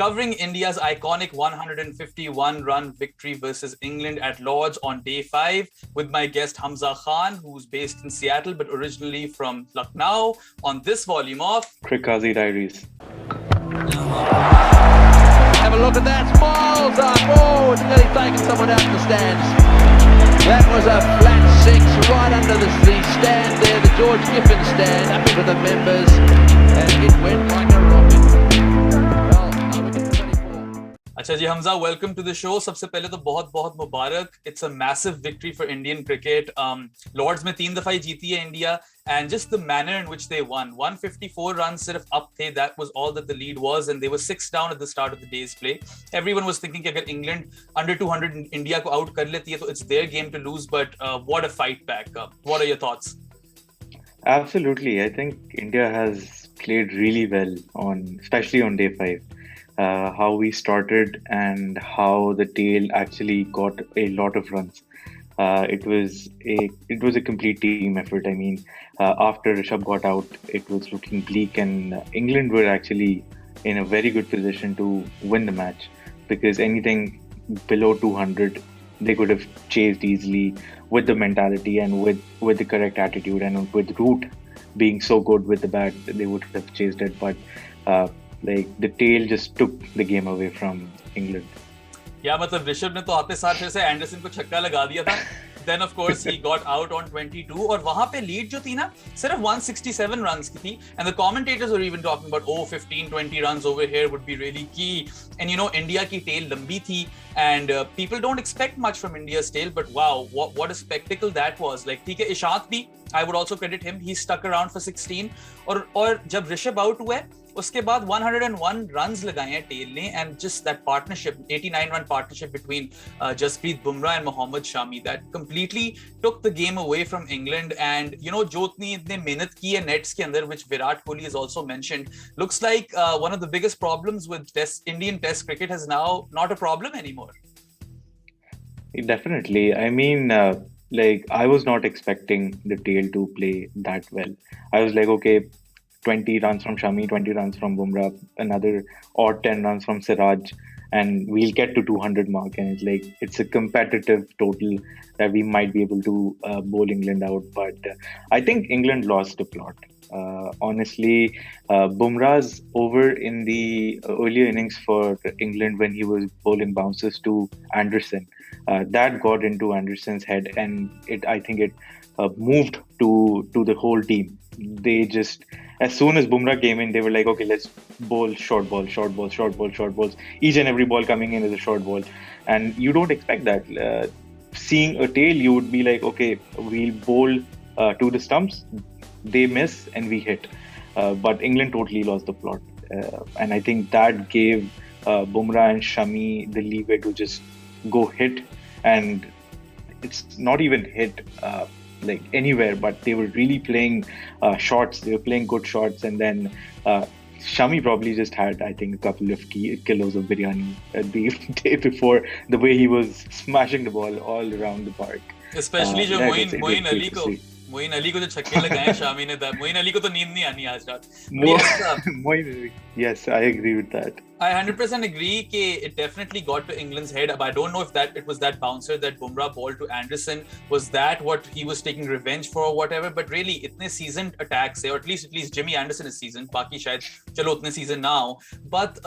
covering India's iconic 151-run victory versus England at Lord's on day 5 with my guest Hamza Khan, who's based in Seattle but originally from Lucknow, on this volume of CRIQAZI Diaries. Have a look at that, Smiles up, oh, it's nearly taken someone out of the stands. That was a flat 6 right under the stand there, the George Giffen stand, happy for the members, and it went like a rocket. अच्छा जी Hamza, welcome to the show. सबसे पहले तो बहुत बहुत मुबारक. It's a massive victory for Indian cricket. Lords में 3 दफा जीती है India, and just the manner in which they won. 154 runs सिर्फ up थे. That was all that the lead was, and they were 6 down at the start of the day's play. Everyone was thinking कि अगर England under 200 India को out कर लेती है तो it's their game to lose. But what a fight back. What are your thoughts? Absolutely. I think India has played really well especially on day 5. How we started and how the tail actually got a lot of runs. It was a complete team effort. I mean, after Rishabh got out, it was looking bleak, and England were actually in a very good position to win the match, because anything below 200 they could have chased easily with the mentality and with the correct attitude, and with Root being so good with the bat, they would have chased it. But the tail just took the game away from England. Yeah, मतलब ऋषभ ने तो आते साथ फिर से Anderson को छक्का लगा दिया था. Then of course he got out on 22 और वहां पे लीड जो थी ना सिर्फ 167 runs की थी, and the commentators were even talking about 15-20 runs over here would be really key. And you know, India की tail लंबी थी, and people don't expect much from India's tail, but wow, what a spectacle that was. Like ठीक है, इशांत भी, I would also credit him, he stuck around for 16 और जब Rishabh out हुआ उसके बाद 101 runs लगाए हैं टेल ने, and just that partnership, 89-run partnership between Jasprit Bumrah and Mohammad Shami, that completely took the game away from England. And you know, जो इतने मेहनत की है nets के अंदर, which Virat Kohli has also mentioned, looks like one of the biggest problems with Indian Test cricket has now not a problem anymore. Definitely. I mean, I was not expecting the tail to play that well. I was like, okay, 20 runs from Shami, 20 runs from Bumrah, another odd 10 runs from Siraj, and we'll get to 200 mark. And it's a competitive total that we might be able to bowl England out. But I think England lost the plot. Honestly, Bumrah's over in the earlier innings for England when he was bowling bounces to Anderson, that got into Anderson's head, and I think it moved to the whole team. They just, as soon as Bumrah came in, they were like, okay, let's bowl short ball, short ball, short ball, short balls. Each and every ball coming in is a short ball. And you don't expect that. Seeing a tail, you would be like, okay, we'll bowl to the stumps, they miss, and we hit. But England totally lost the plot. And I think that gave Bumrah and Shami the leeway to just go hit. And it's not even hit anywhere, but they were really playing shots. They were playing good shots, and then Shami probably just had, I think, a couple of kilos of biryani the day before, the way he was smashing the ball all around the park. Especially जो मोइन अली को जो छक्के लगाए शामी ने, मोइन अली को तो नींद नहीं आनी आज रात. Yes, I agree with that. I 100% agree that it definitely got to England's head. But I don't know if it was that bouncer that Bumrah bowled to Anderson. Was that what he was taking revenge for or whatever? But really, itne seasoned attacks, or at least Jimmy Anderson is seasoned. Baki shayad chalo utne seasoned now. But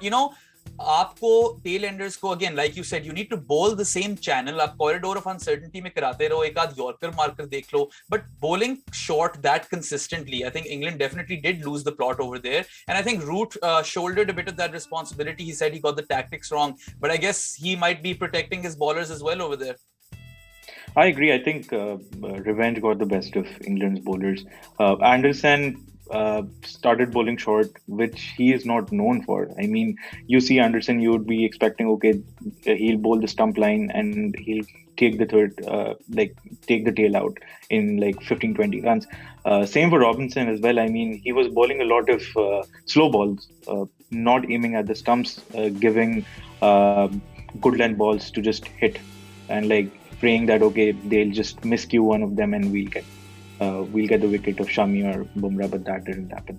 you know, आपको tail enders को, again like you said, you need to bowl the same channel. आप corridor of uncertainty में कराते रहो, एक आध yorker मारकर देख लो, but bowling short that consistently, I think England definitely did lose the plot over there. And I think Root shouldered a bit of that responsibility. He said he got the tactics wrong, but I guess he might be protecting his bowlers as well over there. I agree. I think revenge got the best of England's bowlers. Anderson started bowling short, which he is not known for. I mean, you see Anderson, you would be expecting, okay, he'll bowl the stump line and he'll take the take the tail out in 15-20 runs. Same for Robinson as well. I mean, he was bowling a lot of slow balls, not aiming at the stumps, giving good length balls to just hit, and praying that, okay, they'll just miscue one of them and we'll get the wicket of Shami or Bumrah, but that didn't happen.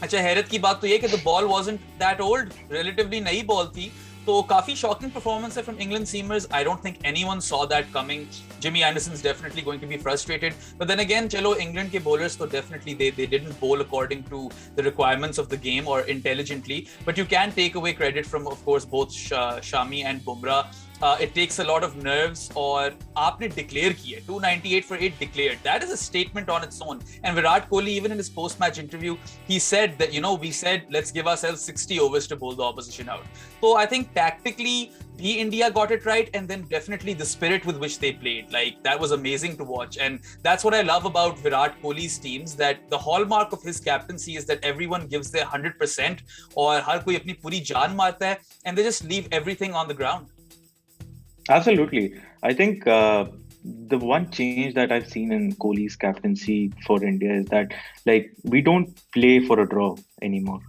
अच्छा, हैरत की बात तो ये कि the ball wasn't that old, relatively नई ball थी, तो काफी शॉकिंग परफॉर्मेंस है from England seamers. I don't think anyone saw that coming. Jimmy Anderson's definitely going to be frustrated, but then again, चलो England के bowlers तो definitely they didn't bowl according to the requirements of the game or intelligently, but you can take away credit from, of course, both Shami and Bumrah. It takes a lot of nerves, और आपने declare किया 298 for 8 declared. That is a statement on its own. And Virat Kohli, even in his post-match interview, he said that, we said let's give ourselves 60 overs to bowl the opposition out. So I think tactically, India got it right, and then definitely the spirit with which they played, like that was amazing to watch. And that's what I love about Virat Kohli's teams, that the hallmark of his captaincy is that everyone gives their 100%, और हर कोई अपनी पूरी जान मारता है, and they just leave everything on the ground. Absolutely. I think the one change that I've seen in Kohli's captaincy for India is that, like, we don't play for a draw anymore.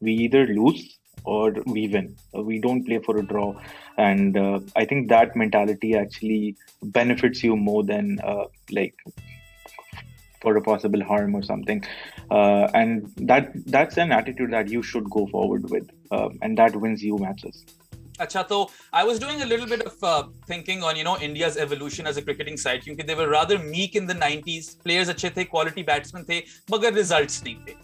We either lose or we win. We don't play for a draw. And I think that mentality actually benefits you more than like for a possible harm or something. And that's an attitude that you should go forward with. And that wins you matches. अच्छा, तो I was doing a little bit of thinking on India's evolution as a cricketing side, क्योंकि they were rather meek in the 90s. Players अच्छे थे, quality batsmen थे, मगर results नहीं थे.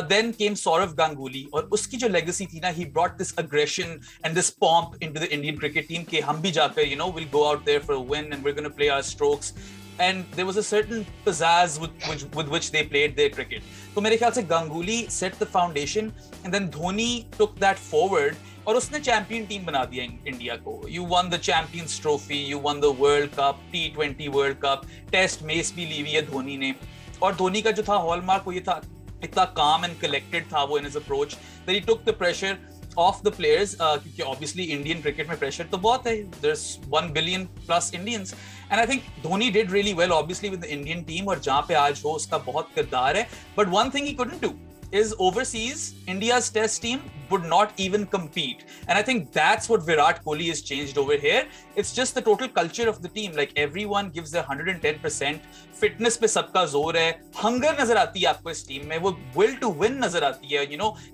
Then came Saurav Ganguly, और उसकी जो legacy थी ना, he brought this aggression and this pomp into the Indian cricket team कि हम भी जाकर we'll go out there for a win and we're going to play our strokes. And there was a certain pizzazz with which they played their cricket. तो मेरे ख्याल से Ganguly set the foundation, and then Dhoni took that forward. और उसने champion team बना दिया India को. You won the Champions Trophy, you won the World Cup, T20 World Cup, test mace भी ली हुई है धोनी ने. और धोनी का जो था हॉलमार्क वो ये था, इतना calm and collected था वो in his approach, that he took the pressure off the players, क्योंकि obviously Indian cricket में pressure तो बहुत है. There's 1 billion plus Indians, and I think Dhoni did really well, obviously, with the Indian team, और जहाँ पे आज हो उसका बहुत किरदार है. But one thing he couldn't do is overseas, India's test team would not even compete. And I think that's what Virat Kohli has changed over here. It's just the total culture of the team. Like, everyone gives their 110%. Fitness पे सबका जोर है. Hunger नजर आती है आपको इस team में. वो will to win नजर आती है.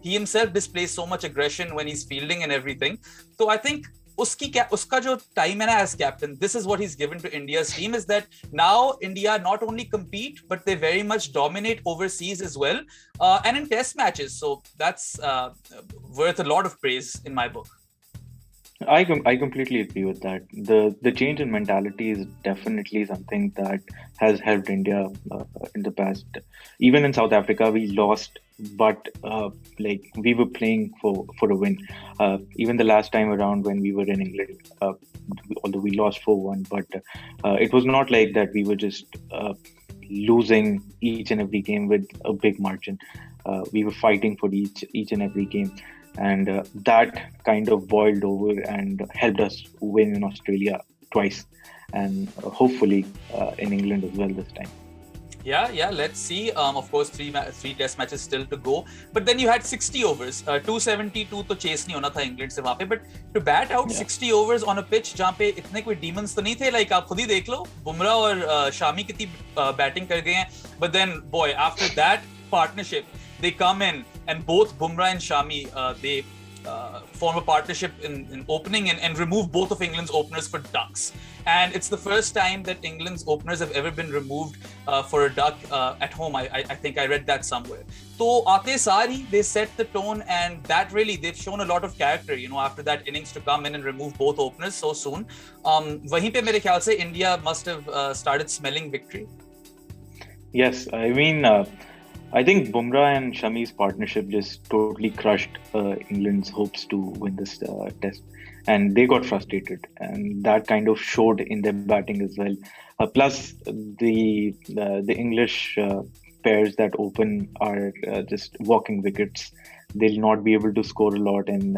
He himself displays so much aggression when he's fielding and everything. So I think उसका जो time है ना as captain, this is what he's given to India's team, is that now India not only compete, but they very much dominate overseas as well, and in test matches. So that's worth a lot of praise in my book. I completely agree with that. The change in mentality is definitely something that has helped India in the past. Even in South Africa, we lost, but like, we were playing for a win. Even the last time around when we were in England, although we lost 4-1, but it was not like that we were just losing each and every game with a big margin. We were fighting for each and every game. And that kind of boiled over and helped us win in Australia twice, and hopefully in England as well this time. Yeah, let's see. Of course, three test matches still to go. But then you had 60 overs. 272 तो chase नहीं होना था England से वहाँ पे. But to bat out 60 overs on a pitch जहाँ पे इतने कोई demons तो नहीं थे. Like, आप खुद ही देख लो, बुमराह और शामी कितनी batting कर गए हैं. But then, boy, after that partnership, they come in, and both Bumrah and Shami, they form a partnership in opening and remove both of England's openers for ducks. And it's the first time that England's openers have ever been removed for a duck at home. I think I read that somewhere. So aate sari, they set the tone, and that really, they've shown a lot of character, after that innings, to come in and remove both openers so soon. Wahin pe mere khayal se India must have started smelling victory. Yes, I mean, I think Bumrah and Shami's partnership just totally crushed England's hopes to win this test, and they got frustrated, and that kind of showed in their batting as well. Plus, the English pairs that open are just walking wickets. They'll not be able to score a lot, and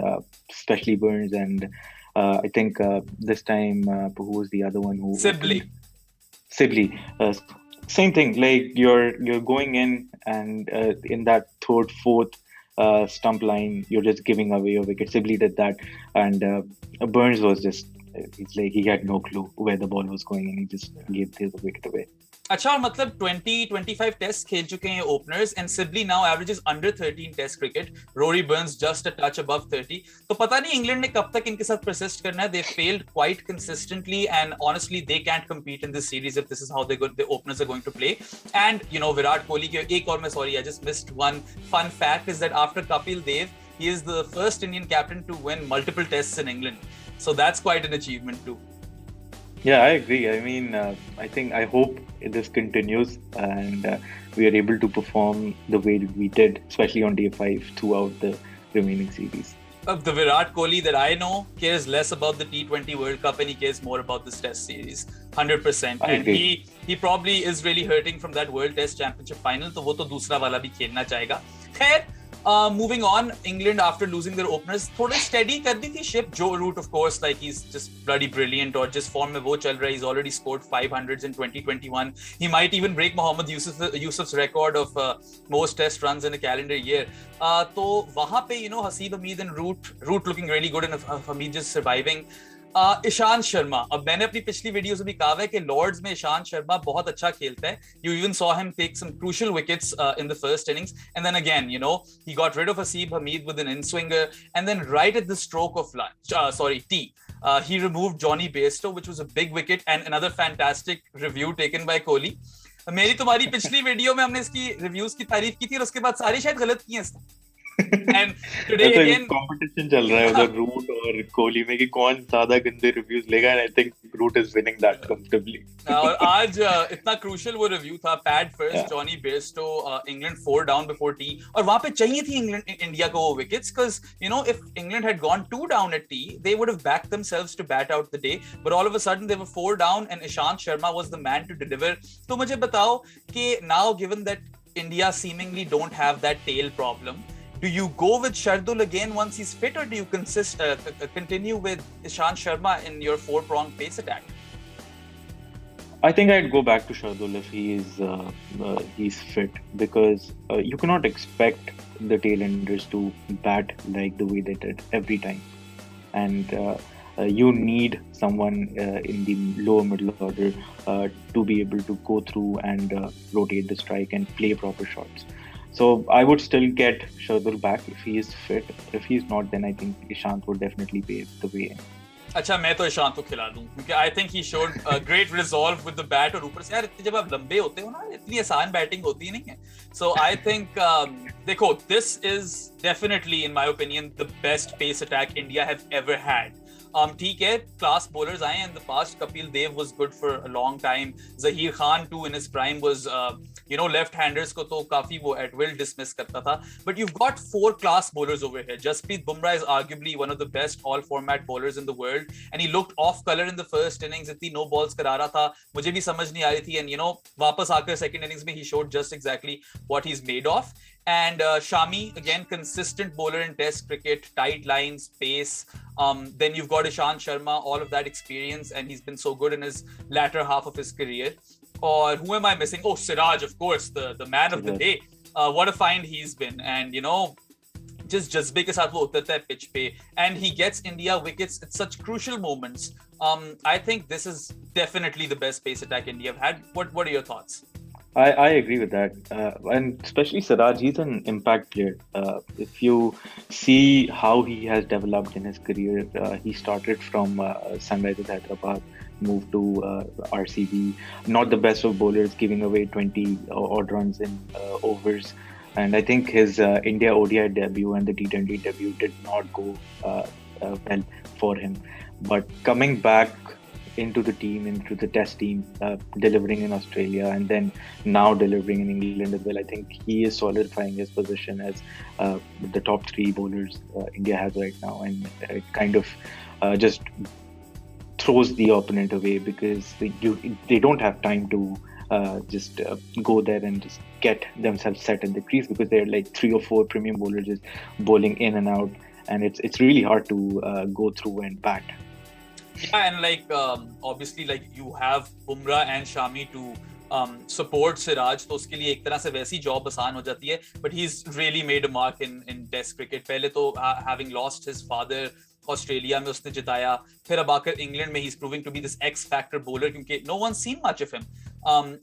especially Burns, and I think this time, who was the other one? Sibley. Same thing, like you're going in, and in that third, fourth stump line, you're just giving away your wicket. Sibley did that, and Burns was just he's like he had no clue where the ball was going and he just gave the wicket away. अच्छा और मतलब 20-25 test खेल चुके हैं openers and Sibley now averages under 13 test cricket. Rory Burns just a touch above 30. तो पता नहीं England ने कब तक इनके साथ परसिस्ट करना है. They failed quite consistently and honestly they can't compete in this series if this is how the openers are going to play. And you know Virat Kohli के एक और मैं sorry I just missed one fun fact is that after Kapil Dev he is the first Indian captain to win multiple tests in England. So that's quite an achievement too. Yeah, I agree. I mean, I hope this continues and we are able to perform the way we did, especially on day 5 throughout the remaining series. The Virat Kohli that I know cares less about the T20 World Cup and he cares more about this Test series, 100%. And he probably is really hurting from that World Test Championship final. तो वो तो दूसरा वाला भी खेलना चाहेगा. खैर, moving on, England after losing their openers थोड़ा steady कर दी थी ship. Joe Root of course like he's just bloody brilliant और जिस form में वो चल रहा है he's already scored 500s in 2021. He might even break Mohammad Yusuf's record of most test runs in a calendar year. तो वहाँ पे you know Haseeb Hameed and Root looking really good and Hameed just surviving. Ishant Sharma, अब मैंने अपनी पिछली videos में भी कहा है कि लॉर्ड्स में ईशांत शर्मा बहुत अच्छा खेलता है. You even saw him take some crucial wickets in the first innings and then again you know he got rid of Haseeb Hameed with an in-swinger and then right at the stroke of tea he removed Johnny Bairstow which was a big wicket and another fantastic review taken by Kohli. मेरी तुम्हारी पिछली video में हमने इसकी reviews की तारीफ की थी और उसके बाद सारी शायद गलत की हैं इसने. And today again competition चल रहा है उधर रूट और कोहली में कि कौन ज्यादा गंदे रिव्यूज लेगा and I think Root is winning that comfortably. और आज इतना क्रूशियल वो रिव्यू था. Pad first, Jonny Bairstow, England 4 down before T और वहां पे चाहिए थी इंडिया को वो wickets because you know if England had gone 2 down at tea they would have backed themselves to bat out the day but all of a sudden they were 4 down and Ishant Sharma was the man to deliver. तो मुझे बताओ कि now given that India seemingly don't have that tail problem, do you go with Shardul again once he's fit or do you continue with Ishant Sharma in your 4-pronged pace attack? I think I'd go back to Shardul if he's fit because you cannot expect the tailenders to bat like the way they did every time and you need someone in the lower middle order to be able to go through and rotate the strike and play proper shots. So I would still get Shardul back if he is fit. If he's not, then I think Ishant would definitely pave the way in. अच्छा मैं तो ईशांत को खिला दूं क्योंकि I think he showed great resolve with the bat और ऊपर से यार जब आप लंबे होते हो ना इतनी आसान बैटिंग होती नहीं है. So I think देखो this is definitely in my opinion the best pace attack India have ever had. ठीक है class bowlers आए in the past. Kapil Dev was good for a long time. Zaheer Khan too in his prime was you know left-handers को तो काफी वो at will dismiss करता था. But you've got 4 class bowlers over here. Jasprit Bumrah is arguably one of the best all-format bowlers in the world and he looked off color in the first innings. इतनी no balls करा रहा था मुझे भी समझ नहीं आ रही थी and you know वापस आकर second innings में he showed just exactly what he's made of. And Shami again consistent bowler in test cricket, tight lines, pace. Then you've got Ishant Sharma, all of that experience and he's been so good in his latter half of his career. Or who am I missing? Oh, Siraj, of course, the man of the day. What a find he's been. And, you know, just जज्बे के साथ वो उतरता है pitch पे and he gets India wickets at such crucial moments. I think this is definitely the best pace attack India have had. What are your thoughts? I agree with that. And especially Siraj, he's an impact player. If you see how he has developed in his career, he started from Sunrisers Hyderabad, moved to RCB. Not the best of bowlers, giving away 20 odd runs in overs. And I think his India ODI debut and the T20 debut did not go well for him. But coming back into the team, into the test team, delivering in Australia and then now delivering in England as well, I think he is solidifying his position as the top 3 bowlers India has right now. And it kind of just throws the opponent away because they don't have time to just go there and just get themselves set in the crease because they're like 3 or 4 premium bowlers just bowling in and out and it's really hard to go through and bat. Yeah, and like obviously like you have Bumrah and Shami to support Siraj, तो उसके लिए एक तरह से वैसी job आसान हो जाती है. But he's really made a mark in Test cricket. पहले तो having lost his father, Australia में उसने जिताया, फिर अब आकर इंग्लैंड में he's proving to be this X factor bowler क्योंकि no one's seen much of him.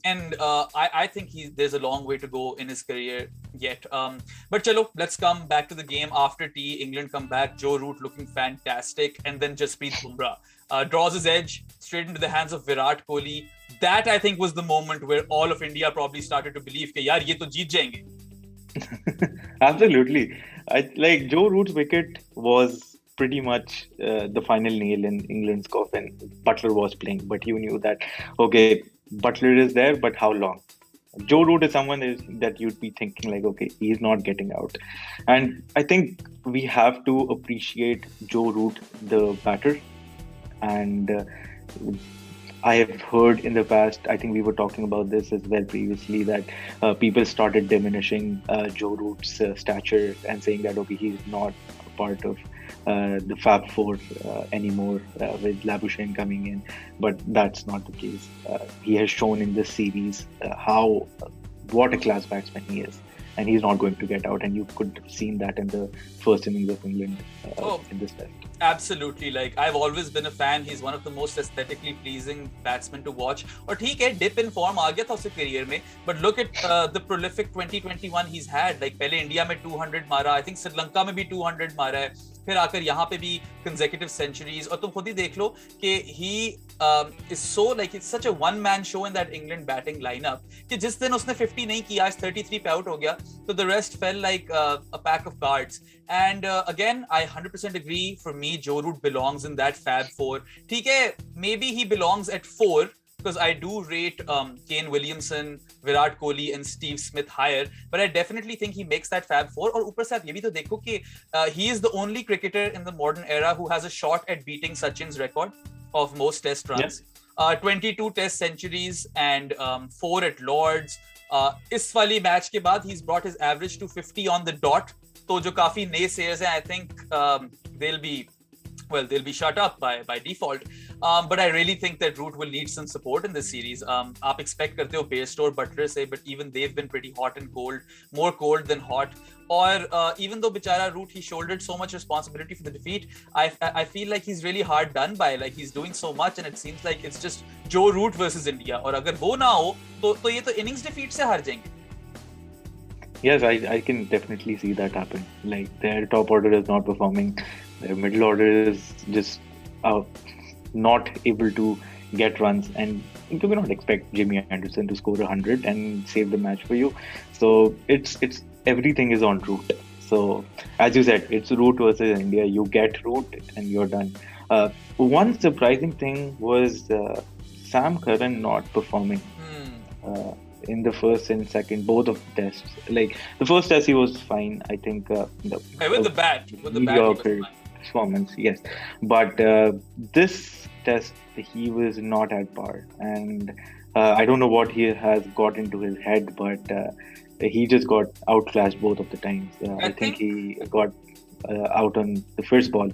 And I think there's a long way to go in his career yet. But chalo, let's come back to the game after tea. England come back, Joe Root looking fantastic, and then Jasprit Bumrah draws his edge straight into the hands of Virat Kohli. That I think was the moment where all of India probably started to believe that yaar ye to jeet jayenge. Absolutely. Like Joe Root's wicket was pretty much the final nail in England's coffin. Butler was playing, but you knew that, okay, Butler is there, but how long? Joe Root is someone that you'd be thinking like, okay, he's not getting out. And I think we have to appreciate Joe Root, the batter. And I have heard in the past, I think we were talking about this as well previously, that people started diminishing Joe Root's stature and saying that, okay, he's not a part of the Fab Four anymore with Labuschagne coming in. But that's not the case. He has shown in this series what a class batsman he is. And he's not going to get out. And you could have seen that in the first innings of England in this test. Absolutely. Like, I've always been a fan. He's one of the most aesthetically pleasing batsmen to watch. और ठीक है, dip in form आ गया था उसके career में. But look at the prolific 2021 he's had. Like, पहले India में 200 मारा. I think श्रीलंका में भी 200 मारा है. फिर आकर यहाँ पे भी consecutive centuries. और तुम खुद ही देख लो कि he is so like it's such a one-man show in that England batting lineup कि जिस दिन उसने 50 नहीं किया, आज 33 पे out हो गया, so the rest fell like a pack of cards. And again, I 100% agree. For me, Joe Root belongs in that Fab Four. ठीक है, maybe he belongs at 4 because I do rate Kane Williamson, Virat Kohli and Steve Smith higher, but I definitely think he makes that Fab Four. और ऊपर से आप ये भी तो देखो कि he is the only cricketer in the modern era who has a shot at beating Sachin's record of most test runs. Yeah. 22 test centuries and 4 at Lords. इस वाली मैच के बाद he's brought his average to 50 on the dot. तो जो काफी naysayers हैं, I think they'll be shut up by default. But I really think that Root will need some support in this series. आप expect करते हो Bairstow, Butler से, but even they've been pretty hot and cold, more cold than hot. Or even though Bichara Root, he shouldered so much responsibility for the defeat, I feel like he's really hard done by. Like, he's doing so much and it seems like it's just Joe Root versus India. और अगर वो ना हो तो ये तो innings defeat से हार जाएंगे. Yes, I can definitely see that happen. Like, their top order is not performing. Their middle order is just not able to get runs. And you cannot expect Jimmy Anderson to score 100 and save the match for you. So it's everything is on Root. So as you said, it's Root versus India. You get Root and you're done. One surprising thing was Sam Curran not performing. In the first and second, both of the tests. Like, the first test, he was fine. I think with the bat, performance, yes. But this test, he was not at par, and I don't know what he has got into his head, but he just got outclassed both of the times. I think he got out on the first ball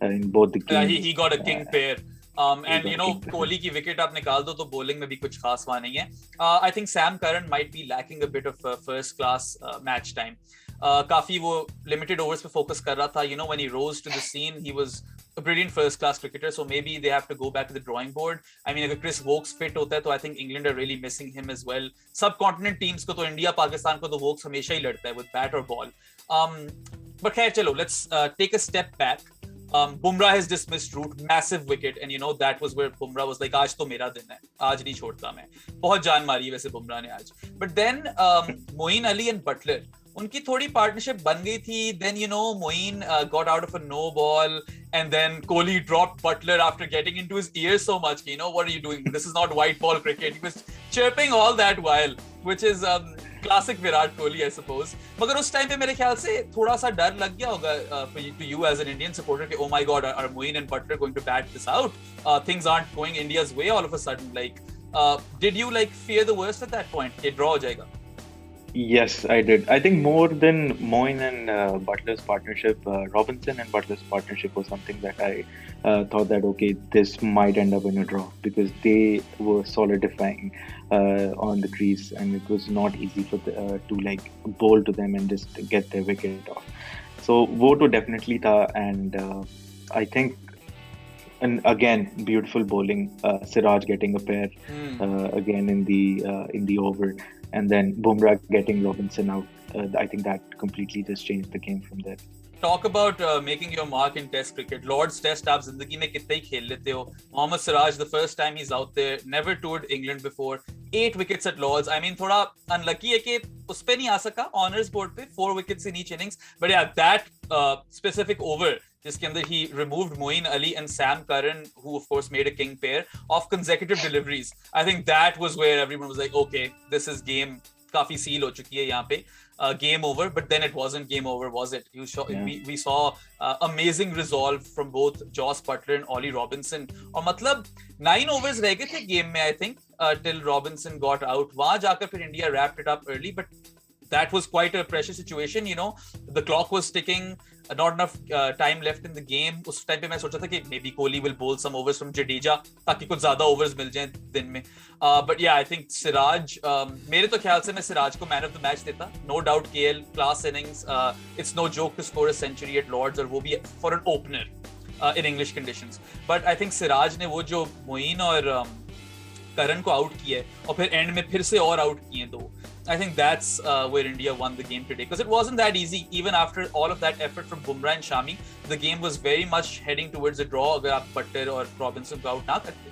in both the games. He got a king pair. And you know, Kohli की wicket आप निकाल दो तो bowling में भी कुछ खास वहाँ नहीं है. I think Sam Curran might be lacking a bit of first class match time. काफी वो limited overs पे focus कर रहा था. You know, when he rose to the scene, he was a brilliant first class cricketer. So maybe they have to go back to the drawing board. I mean, अगर Chris Wokes fit होता है तो I think England are really missing him as well. Subcontinent teams को तो India, Pakistan को तो Wokes हमेशा ही लड़ता है with bat or ball. But खैर चलो, let's take a step back. Bumrah has dismissed Root, massive wicket, and you know that was where Bumrah was like, आज तो मेरा दिन है, आज नहीं छोड़ता मैं. बहुत जान मारी है वैसे Bumrah ने आज. But then Moeen Ali and Butler, उनकी थोड़ी partnership बन गई थी. Then you know Moeen got out of a no ball, and then Kohli dropped Butler after getting into his ears so much. You know, what are you doing? This is not white ball cricket. He was chirping all that while, which is classic Virat Kohli, I suppose. मगर उस time पे मेरे ख्याल से थोड़ा सा डर लग गया होगा to you as an Indian supporter कि oh my god, are Moeen and Butler going to bat this out? Things aren't going India's way all of a sudden. Like, did you like fear the worst at that point? कि draw हो जाएगा? Yes, I did. I think more than Moin and Butler's partnership, Robinson and Butler's partnership was something that I thought that okay, this might end up in a draw because they were solidifying on the crease, and it was not easy for to like bowl to them and just get their wicket off. So वो तो definitely था, and I think. And again, beautiful bowling. Siraj getting a pair again in the over, and then Bumrah getting Robinson out. I think that completely just changed the game from there. Talk about making your mark in Test cricket. Lord's Test आप जिंदगी में कितने ही खेल लेते हो. Mohammad Siraj, the first time he's out there, never toured England before. 8 wickets at Lords. I mean, थोड़ा unlucky है कि उस पे नहीं आ सका honors board पे 4 wickets in each innings. But yeah, that specific over जिसके अंदर he removed Moeen Ali and Sam Curran, who of course made a king pair of consecutive deliveries. I think that was where everyone was like, okay, this is game काफी seal हो चुकी है यहाँ पे. Game over, but then it wasn't game over, was it? We saw amazing resolve from both Joss Butler and Ollie Robinson. और मतलब 9 overs रह गए थे game में, I think, till Robinson got out. वहाँ जाकर फिर India wrapped it up early, but that was quite a pressure situation, you know. The clock was ticking, not enough time left in the game. उस time पे मैं सोचा था कि maybe Kohli will bowl some overs from Jadeja ताकि कुछ ज़्यादा overs मिल जाएं दिन में. But yeah, I think Siraj, मेरे तो ख्याल से मैं Siraj को man of the match देता. No doubt KL, class innings. It's no joke to score a century at Lords और वो भी for an opener in English conditions. But I think Siraj ने वो जो Moeen और करण को आउट किया है और फिर एंड में फिर से और आउट किए दो. I think that's where India won the game today, because it wasn't that easy even after all of that effort from Bumrah and Shami. The game was very much heading towards a draw अगर आप Butler और Robinson को out ना करते.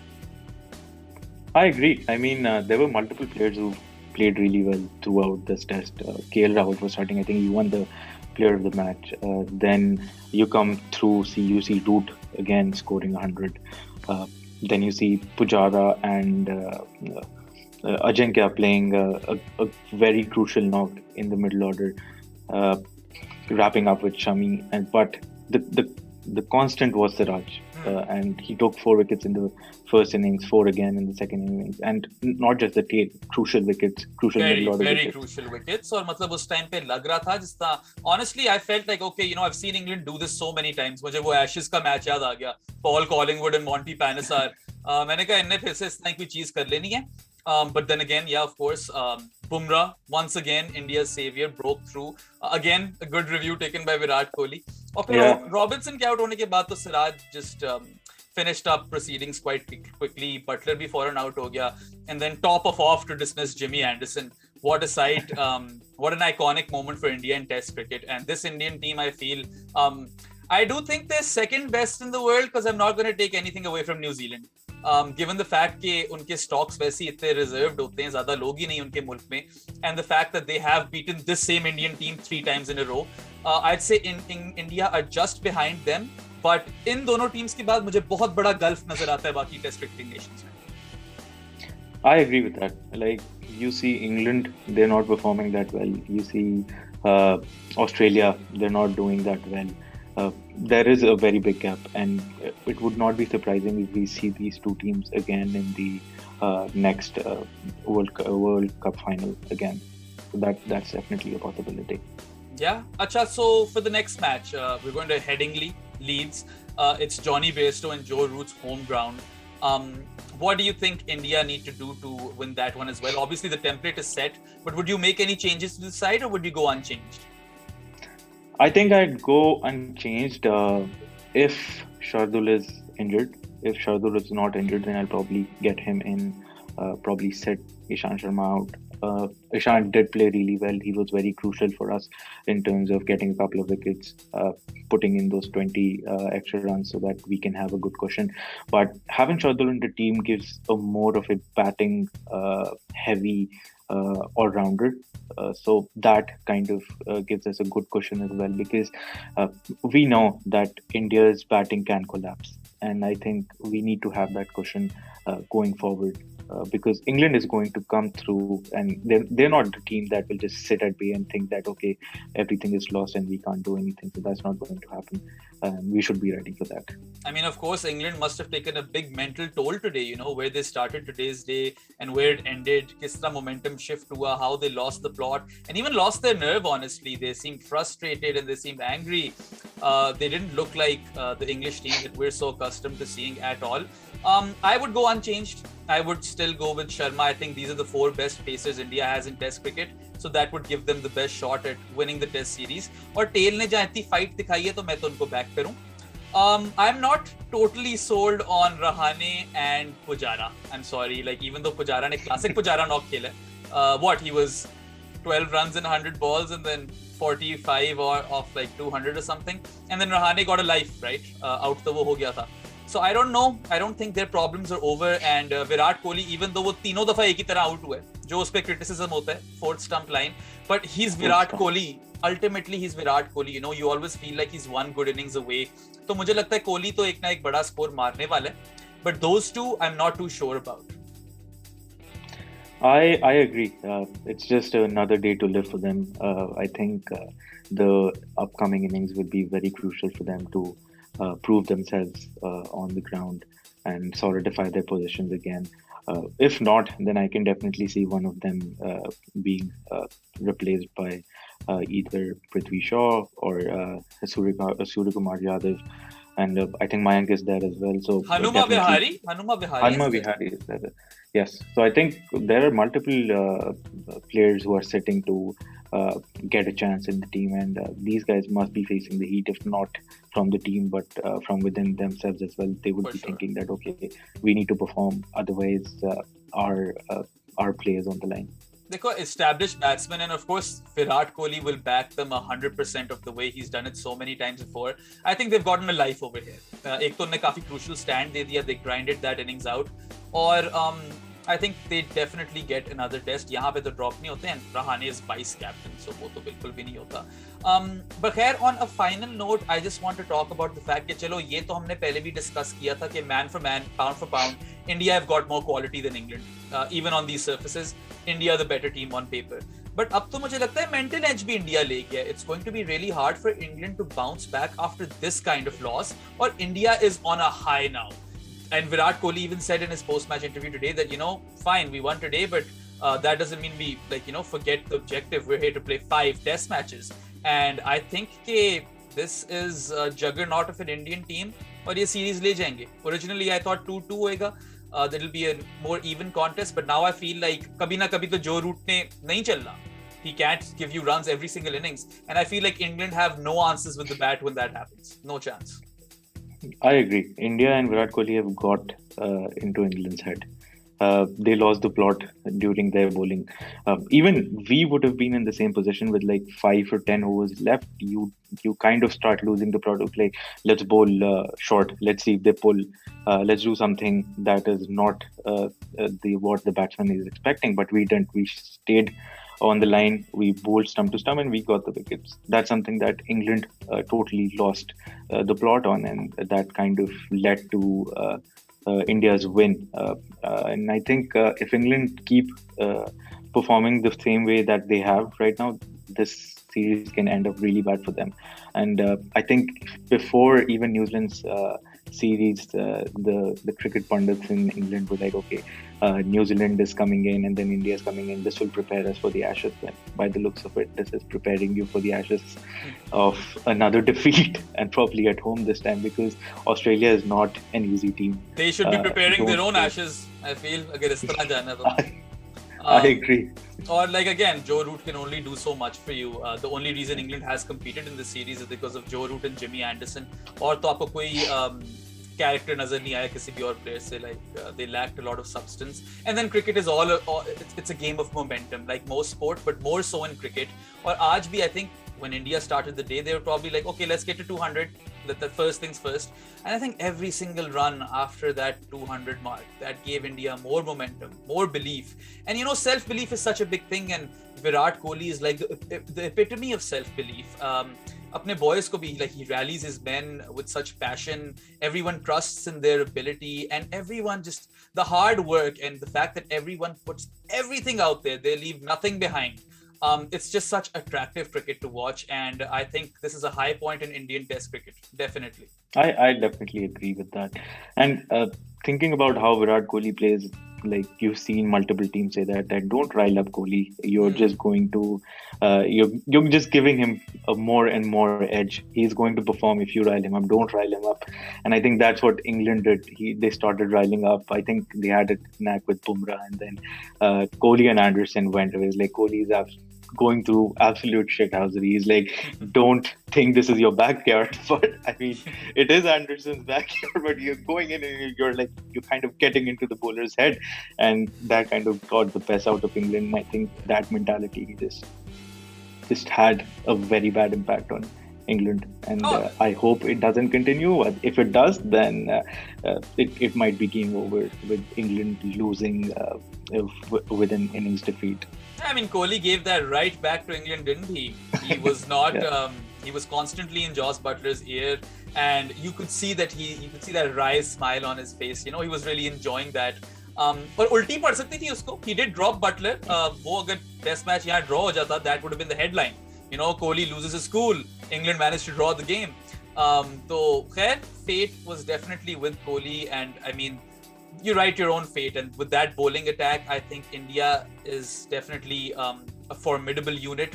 I agree. I mean, there were multiple players who played really well throughout this test. KL Rahul was starting. I think he won the player of the match. Then you come through, you see Root again scoring 100. Then you see Pujara and Ajinkya playing a very crucial knock in the middle order, wrapping up with Shami. But the constant was Siraj, and he took 4 wickets in the first innings, 4 again in the second innings, and not just the tail, crucial wickets, crucial middle order very wickets. crucial wickets. और मतलब उस time पे लग रहा था जिस तरह, honestly I felt like okay, you know, I've seen England do this so many times. मुझे वो Ashes का मैच याद आ गया, Paul Collingwood and Monty Panesar. मैंने कहा इनने फिर से इस तरह कोई चीज कर लेनी है. But then again, yeah, of course, Bumrah, once again, India's savior, broke through. Again, a good review taken by Virat Kohli. और फिर Robinson के out होने के बाद तो Siraj just finished up proceedings quite quickly. Butler भी foreign out हो गया. And then top of off to dismiss Jimmy Anderson. What a sight. What an iconic moment for India in Test cricket. And this Indian team, I feel, I do think they're second best in the world, because I'm not going to take anything away from New Zealand. Given the fact कि उनके stocks वैसे इतने reserved होते हैं, ज़्यादा लोग ही नहीं उनके मुल्क में, and the fact that they have beaten this same Indian team 3 times in a row, I'd say India are just behind them. But इन दोनों teams के बाद मुझे बहुत बड़ा gulf नजर आता है बाकी Test cricketing nations में. I agree with that. Like, you see England, they're not performing that well. You see Australia, they're not doing that well. There is a very big gap, and it would not be surprising if we see these two teams again in the next World Cup final again. So that's definitely a possibility. Yeah. Acha, so for the next match, we're going to Headingley, Leeds. It's Johnny Bairstow and Joe Root's home ground. What do you think India need to do to win that one as well? Obviously, the template is set, but would you make any changes to the side, or would you go unchanged? I think I'd go unchanged if Shardul is injured. If Shardul is not injured, then I'll probably get him in, probably set Ishant Sharma out. Ishant did play really well. He was very crucial for us in terms of getting a couple of wickets, putting in those 20 extra runs so that we can have a good cushion. But having Shardul in the team gives a more of a batting heavy all-rounder. So that kind of gives us a good cushion as well, because we know that India's batting can collapse, and I think we need to have that cushion going forward. because England is going to come through, and they're not the team that will just sit at bay and think that okay, everything is lost and we can't do anything. So that's not going to happen. We should be ready for that. I mean, of course, England must have taken a big mental toll today, you know, where they started today's day and where it ended, kis tarah momentum shift hua, how they lost the plot and even lost their nerve, honestly. They seemed frustrated and they seemed angry. They didn't look like the English team that we're so accustomed to seeing at all. I would go unchanged. I would still go with Sharma. I think these are the 4 best pacers India has in Test cricket. So that would give them the best shot at winning the Test series. और tell ने जहाँ इतनी fight दिखाई है तो मैं तो उनको back करूँ. I'm not totally sold on Rahane and Pujara. I'm sorry. Like even though Pujara ne classic Pujara knock खेला, what he was 12 runs in 100 balls and then 45 or of like 200 or something, and then Rahane got a life, right? Out तो वो हो गया था. So I don't know. I don't think their problems are over. And Virat Kohli, even though वो तीनों दफा एक ही तरह out हुआ है, जो उस पे criticism होता है, 4th stump line, but he's Virat Kohli. Ultimately, he's Virat Kohli. You know, you always feel like he's one good innings away. तो मुझे लगता है कोहली तो एक ना एक बड़ा स्कोर मारने वाला है. But those two, I'm not too sure about. I agree. It's just another day to live for them. I think the upcoming innings will be very crucial for them to prove themselves on the ground and solidify their positions again. If not, then I can definitely see one of them being replaced by either Prithvi Shaw or Suryakumar Yadav. And I think Mayank is there as well. So Hanuma Vihari is there. Yes. So I think there are multiple players who are sitting to get a chance in the team, and these guys must be facing the heat, if not from the team, but from within themselves as well. They would be thinking that okay, we need to perform, otherwise our play is on the line. देखो established batsmen, and of course Virat Kohli will back them 100% of the way he's done it so many times before. I think they've gotten a life over here. एक तो उन्होंने काफी crucial stand दे दिया, they grinded that innings out, और I think they definitely get another test. यहाँ पे तो drop नहीं होते हैं. Rahane is vice captain, so वो तो बिल्कुल भी नहीं होता. But खैर, on a final note, I just want to talk about the fact कि चलो ये तो हमने पहले भी discuss किया था कि man for man, pound for pound, India have got more quality than England. Even on these surfaces, India the better team on paper. But अब तो मुझे लगता है mental edge भी India ले गया. It's going to be really hard for England to bounce back after this kind of loss. Or India is on a high now. And Virat Kohli even said in his post-match interview today that, you know, fine, we won today, but that doesn't mean we, like, you know, forget the objective. We're here to play 5 test matches. And I think this is a juggernaut of an Indian team. और ये series ले जाएंगे. Originally, I thought 2-2 होएगा. That'll be a more even contest. But now I feel like कभी ना कभी तो जो route ने नहीं चलना. He can't give you runs every single innings. And I feel like England have no answers with the bat when that happens. No chance. I agree. India and Virat Kohli have got into England's head. They lost the plot during their bowling. Even we would have been in the same position with like 5 or 10 overs left. You kind of start losing the plot of like, let's bowl short. Let's see if they pull. Let's do something that is not what the batsman is expecting. But we didn't. We stayed on the line, we bowled stump to stump, and we got the wickets. That's something that England totally lost the plot on, and that kind of led to India's win. And I think if England keep performing the same way that they have right now, this series can end up really bad for them. And I think before even New Zealand's series, the cricket pundits in England were like, okay, New Zealand is coming in and then India is coming in. This will prepare us for the Ashes. But by the looks of it, this is preparing you for the Ashes of another defeat, and probably at home this time, because Australia is not an easy team. They should be preparing their own Ashes, I feel. अगर इस तरह जाना तो. I agree. Or like again, Joe Root can only do so much for you. The only reason England has competed in this series is because of Joe Root and Jimmy Anderson. और तो आपको कोई character नजर नहीं आया किसी भी और player से. Like they lacked a lot of substance. And then cricket is it's a game of momentum, like most sport, but more so in cricket. और आज भी I think when India started the day, they were probably like, okay, let's get to 200. Let the first things first. And I think every single run after that 200 mark, that gave India more momentum, more belief. And you know, self-belief is such a big thing, and Virat Kohli is like the epitome of self-belief. अपने boys को भी, like he rallies his men with such passion. Everyone trusts in their ability, and everyone just the hard work and the fact that everyone puts everything out there. They leave nothing behind. It's just such attractive cricket to watch, and I think this is a high point in Indian Test cricket. Definitely. I definitely agree with that. And thinking about how Virat Kohli plays, like you've seen multiple teams say that don't rile up Kohli. You're just going to, you're just giving him a more and more edge. He's going to perform if you rile him up. Don't rile him up. And I think that's what England did. They started riling up. I think they had a knack with Bumrah, and then Kohli and Anderson went away. Like Kohli's going through absolute shithousery. He's like, don't think this is your backyard, but I mean, it is Anderson's backyard, but you're going in and you're kind of getting into the bowler's head, and that kind of got the best out of England. And I think that mentality just had a very bad impact on England, and I hope it doesn't continue. If it does, then it might be game over with England losing with an innings defeat. I mean, Kohli gave that right back to England, didn't he? He was not. He was constantly in Joss Butler's ear, and you could see that you could see that wry smile on his face. You know, he was really enjoying that. पर उल्टी पड़ सकती थी उसको. He did drop Butler. वो अगर Test match यहाँ draw हो जाता, that would have been the headline. You know, Kohli loses his cool. England managed to draw the game. So, fate was definitely with Kohli, and I mean, you write your own fate, and with that bowling attack, I think India is definitely a formidable unit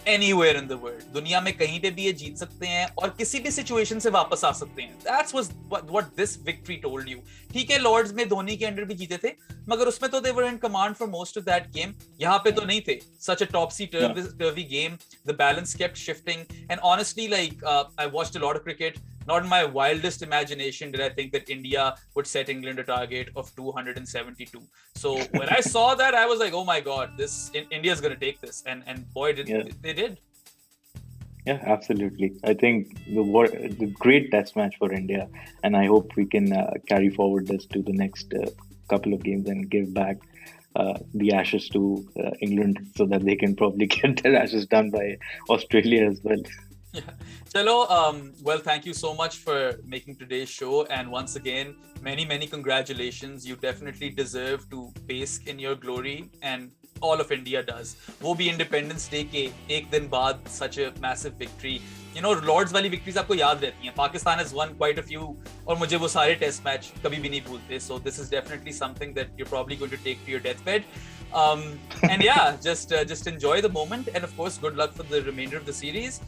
anywhere in the world. दुनिया में कहीं पे भी ये जीत सकते हैं और किसी भी सिचुएशन से वापस आ सकते हैं. That's what this victory told you. ठीक है, लॉर्ड्स में धोनी के अंडर भी जीते थे, मगर उसमें तो they were in command for most of that game. यहाँ पे तो नहीं थे. Such a topsy-turvy game. The balance kept shifting, and honestly, like I watched a lot of cricket. Not in my wildest imagination did I think that India would set England a target of 272. So when I saw that, I was like, oh my God, India's going to take this. And boy, they did. Yeah, absolutely. I think the great test match for India, and I hope we can carry forward this to the next couple of games and give back the Ashes to England so that they can probably get their Ashes done by Australia as well. Yeah. Chalo, well, thank you so much for making today's show. And once again, many congratulations. You definitely deserve to bask in your glory, and all of India does. वो भी Independence Day के एक दिन बाद such a massive victory. You know, Lords वाली victories आपको याद रहती हैं. Pakistan has won quite a few, और मुझे वो सारे test match कभी भी नहीं भूलते. So this is definitely something that you're probably going to take to your deathbed. And yeah, just enjoy the moment, and of course, good luck for the remainder of the series.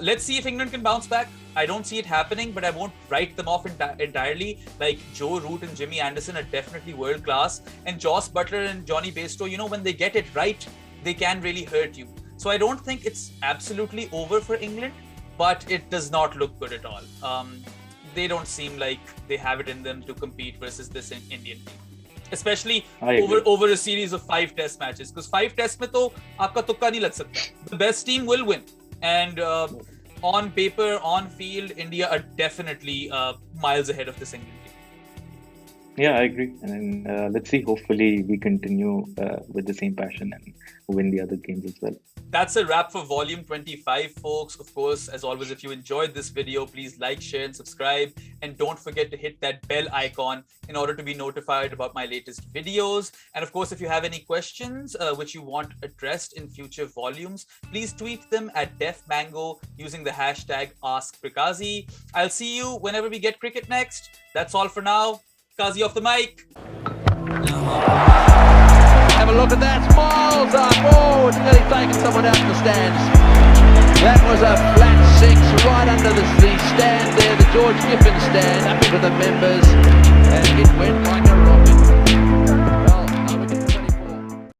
Let's see if England can bounce back. I don't see it happening, but I won't write them off entirely. Like Joe Root and Jimmy Anderson are definitely world class, and Joss Butler and Johnny Bairstow, you know, when they get it right, they can really hurt you. So I don't think it's absolutely over for England, but it does not look good at all. They don't seem like they have it in them to compete versus this Indian team. Especially over a series of 5 test matches, because 5 tests में तो आपका तुक्का नहीं लग सकता. The best team will win, and on paper, on field, India are definitely miles ahead of this England team. Yeah, I agree. And let's see. Hopefully, we continue with the same passion and win the other games as well. That's a wrap for volume 25, folks. Of course, as always, if you enjoyed this video, please like, share, and subscribe. And don't forget to hit that bell icon in order to be notified about my latest videos. And of course, if you have any questions which you want addressed in future volumes, please tweet them at DefMango using the hashtag AskCriqAZI. I'll see you whenever we get cricket next. That's all for now. Kazi off the mic. Have a look at that. Miles up. Oh, it's nearly taken someone out of the stands. That was a flat 6 right under the stand there, the George Giffen stand, up into the members, and it went like a rocket.